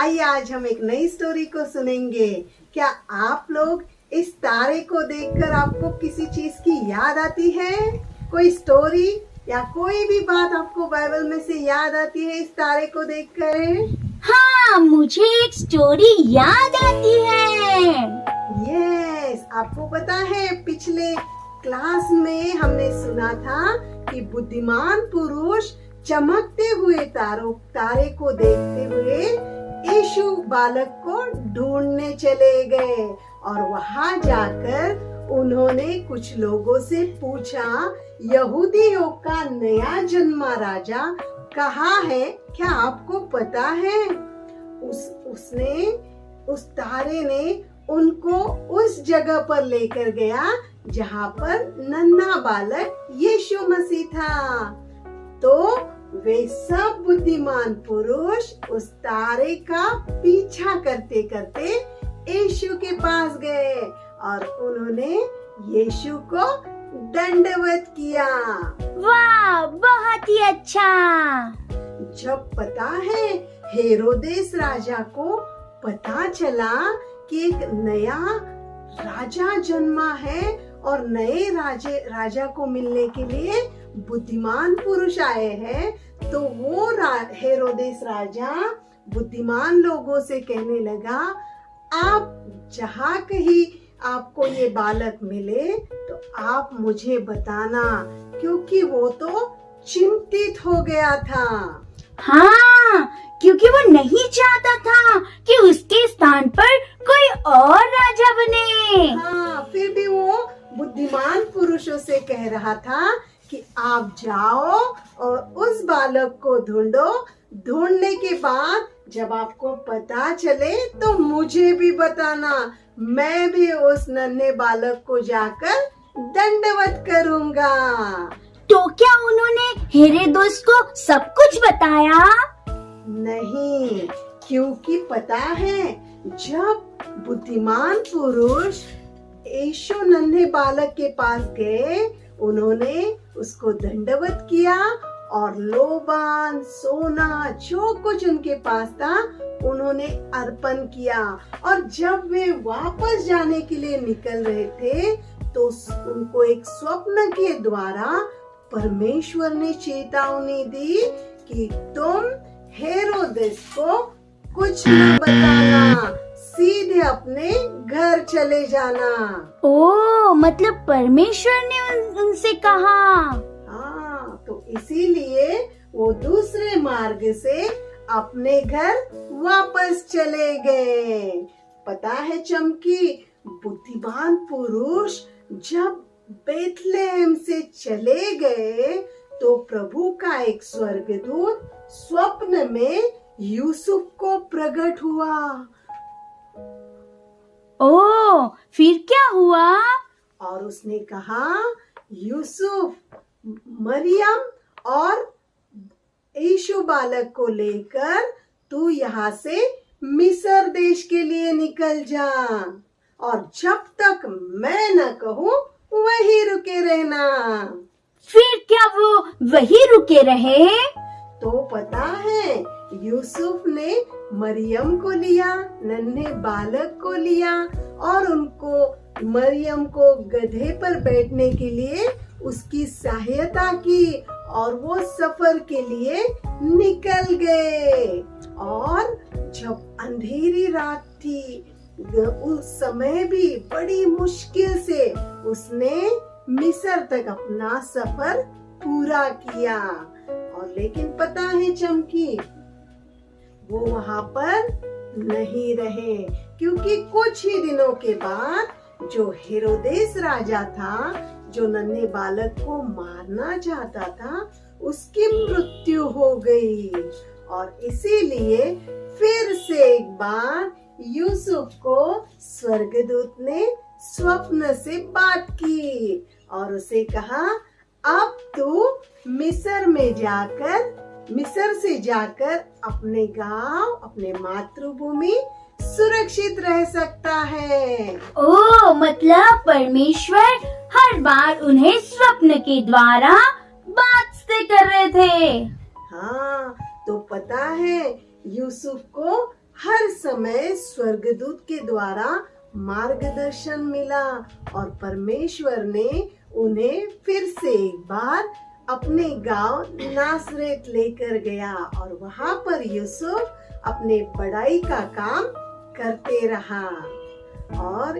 आइए आज हम एक नई स्टोरी को सुनेंगे। क्या आप लोग इस तारे को देखकर आपको किसी चीज की याद आती है? कोई स्टोरी या कोई भी बात आपको बाइबल में से याद आती है इस तारे को देखकर? हाँ, मुझे एक स्टोरी याद आती है। यस, आपको पता है पिछले क्लास में हमने सुना था कि बुद्धिमान पुरुष चमकते हुए तारे को देखते हुए यीशु बालक को ढूंढने चले गए और वहां जाकर उन्होंने कुछ लोगों से पूछा, यहूदियों का नया जन्मा राजा कहाँ है? क्या आपको पता है? उस तारे ने उनको उस जगह पर लेकर गया जहाँ पर नन्हा बालक यीशु मसीह था। तो वे सब बुद्धिमान पुरुष उस तारे का पीछा करते करते यीशु के पास गए और उन्होंने यीशु को दंडवत किया। वाह, बहुत ही अच्छा। जब पता है हेरोदेस राजा को पता चला कि एक नया राजा जन्मा है और नए राजा को मिलने के लिए बुद्धिमान पुरुष आए हैं, तो वो हेरोदेस राजा बुद्धिमान लोगों से कहने लगा, आप जहाँ कहीं आपको ये बालक मिले तो आप मुझे बताना, क्योंकि वो तो चिंतित हो गया था। हाँ, क्योंकि वो नहीं चाहता था कि उसके स्थान पर कोई और राजा बने। हाँ, फिर भी वो बुद्धिमान पुरुषों से कह रहा था कि आप जाओ और उस बालक को ढूंढो। ढूंढने के बाद जब आपको पता चले तो मुझे भी बताना, मैं भी उस नन्हे बालक को जाकर दंडवत करूंगा। तो क्या उन्होंने हेरोदेस को सब कुछ बताया? नहीं, क्योंकि पता है जब बुद्धिमान पुरुष यीशु नन्हे बालक के पास गए, उन्होंने उसको दंडवत किया और लोबान, सोना, जो कुछ उनके पास था उन्होंने अर्पण किया। और जब वे वापस जाने के लिए निकल रहे थे तो उनको एक स्वप्न के द्वारा परमेश्वर ने चेतावनी दी कि तुम हेरोदेस को कुछ न बताना, सीधे अपने घर चले जाना। ओह, मतलब परमेश्वर ने उनसे कहा। हाँ, तो इसीलिए वो दूसरे मार्ग से अपने घर वापस चले गए। पता है चमकी, बुद्धिमान पुरुष जब बेथलेहम से चले गए तो प्रभु का एक स्वर्गदूत स्वप्न में यूसुफ को प्रकट हुआ। ओह, फिर क्या हुआ? और उसने कहा, यूसुफ, मरियम और यीशु बालक को लेकर तू यहाँ से मिस्र देश के लिए निकल जा और जब तक मैं न कहूँ वहीं रुके रहना। फिर क्या वो वहीं रुके रहे? तो पता है यूसुफ ने मरियम को लिया, नन्हे बालक को लिया और उनको मरियम को गधे पर बैठने के लिए उसकी सहायता की और वो सफर के लिए निकल गए। और जब अंधेरी रात थी उस समय भी बड़ी मुश्किल से उसने मिस्र तक अपना सफर पूरा किया। और लेकिन पता है चमकी, वो वहां पर नहीं रहे, क्योंकि कुछ ही दिनों के बाद जो हेरोदेस राजा था, जो नन्हे बालक को मारना चाहता था, उसकी मृत्यु हो गई। और इसीलिए फिर से एक बार यूसुफ को स्वर्गदूत ने स्वप्न से बात की और उसे कहा, अब तू मिस्र से जाकर अपने गांव, अपने मातृभूमि सुरक्षित रह सकता है। ओह, मतलब परमेश्वर हर बार उन्हें स्वप्न के द्वारा बात कर रहे थे। हाँ, तो पता है यूसुफ को हर समय स्वर्गदूत के द्वारा मार्गदर्शन मिला और परमेश्वर ने उन्हें फिर से एक बार अपने गांव नासरेत लेकर गया और वहां पर यूसुफ अपने पढ़ाई का काम करते रहा। और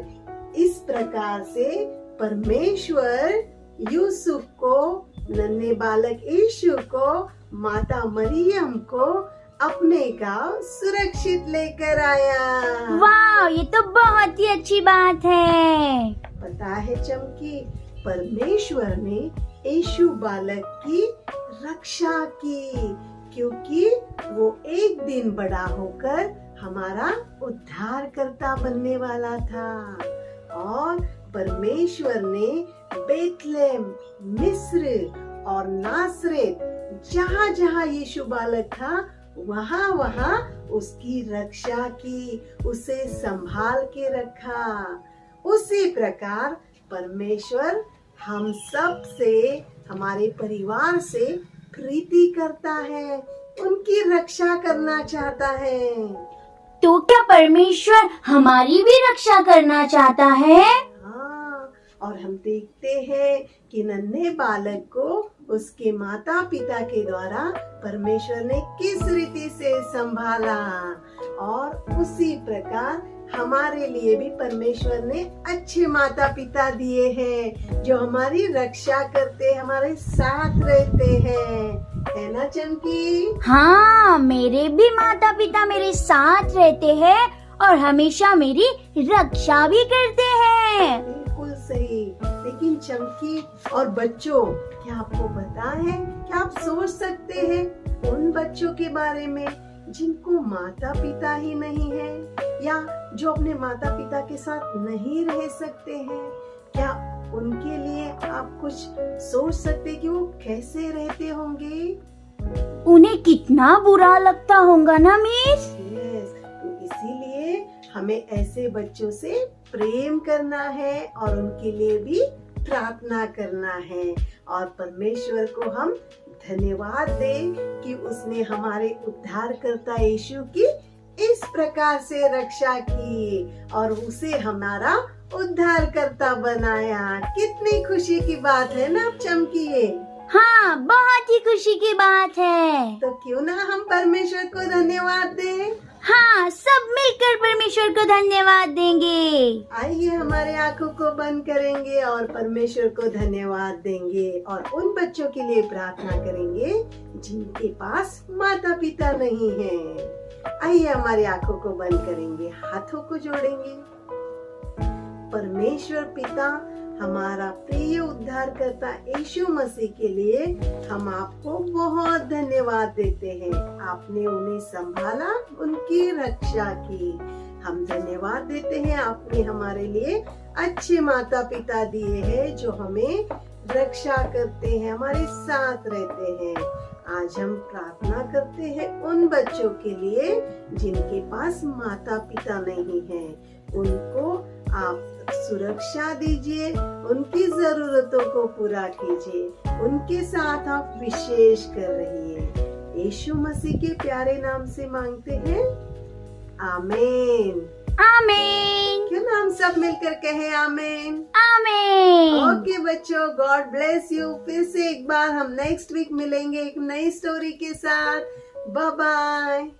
इस प्रकार से परमेश्वर यूसुफ को, नन्हे बालक यीशु को, माता मरियम को अपने गांव सुरक्षित लेकर आया। वाह, ये तो बहुत ही अच्छी बात है। पता है चमकी, परमेश्वर ने यीशु बालक की रक्षा की, क्योंकि वो एक दिन बड़ा होकर हमारा उद्धारकर्ता बनने वाला था। और परमेश्वर ने बेथलेहम, मिस्र और नासरेत, जहाँ जहाँ यीशु बालक था वहाँ वहाँ उसकी रक्षा की, उसे संभाल के रखा। उसी प्रकार परमेश्वर हम सब से, हमारे परिवार से प्रीति करता है, उनकी रक्षा करना चाहता है। तो क्या परमेश्वर हमारी भी रक्षा करना चाहता है? हाँ, और हम देखते हैं कि नन्हे बालक को उसके माता पिता के द्वारा परमेश्वर ने किस रीति से संभाला, और उसी प्रकार हमारे लिए भी परमेश्वर ने अच्छे माता पिता दिए हैं जो हमारी रक्षा करते, हमारे साथ रहते हैं, है ना चमकी? हाँ, मेरे भी माता पिता मेरे साथ रहते हैं और हमेशा मेरी रक्षा भी करते हैं। बिल्कुल सही। लेकिन चमकी और बच्चों, क्या आपको पता है, क्या आप सोच सकते हैं उन बच्चों के बारे में जिनको माता पिता ही नहीं है, या जो अपने माता पिता के साथ नहीं रह सकते हैं? क्या उनके लिए आप कुछ सोच सकते कि वो कैसे रहते होंगे? उन्हें कितना बुरा लगता होगा ना मिस? यस, तो इसीलिए हमें ऐसे बच्चों से प्रेम करना है और उनके लिए भी प्रार्थना करना है, और परमेश्वर को हम धन्यवाद दें कि उसने हमारे उद्धारकर्ता यीशु की इस प्रकार से रक्षा की और उसे हमारा उद्धारकर्ता बनाया। कितनी खुशी की बात है ना चमकी ये? हाँ, बहुत ही खुशी की बात है। तो क्यों ना हम परमेश्वर को धन्यवाद दें? हाँ, सब मिलकर परमेश्वर को धन्यवाद देंगे। आइए हमारे आंखों को बंद करेंगे और परमेश्वर को धन्यवाद देंगे और उन बच्चों के लिए प्रार्थना करेंगे जिनके पास माता पिता नहीं है। आइए हमारी आंखों को बंद करेंगे, हाथों को जोड़ेंगे। परमेश्वर पिता, हमारा प्रिय उद्धारकर्ता यीशु मसीह के लिए हम आपको बहुत धन्यवाद देते हैं। आपने उन्हें संभाला, उनकी रक्षा की। हम धन्यवाद देते हैं, आपने हमारे लिए अच्छे माता पिता दिए हैं जो हमें रक्षा करते हैं, हमारे साथ रहते हैं। आज हम प्रार्थना करते हैं उन बच्चों के लिए जिनके पास माता पिता नहीं है। उनको आप सुरक्षा दीजिए, उनकी जरूरतों को पूरा कीजिए, उनके साथ आप विशेष कर रहिए। यीशु मसीह के प्यारे नाम से मांगते हैं, आमीन। आमीन। क्यों ना हम सब मिलकर कहें आमीन। आमीन। ओके बच्चों, गॉड ब्लेस यू। फिर से एक बार हम नेक्स्ट वीक मिलेंगे एक नई स्टोरी के साथ। Bye bye.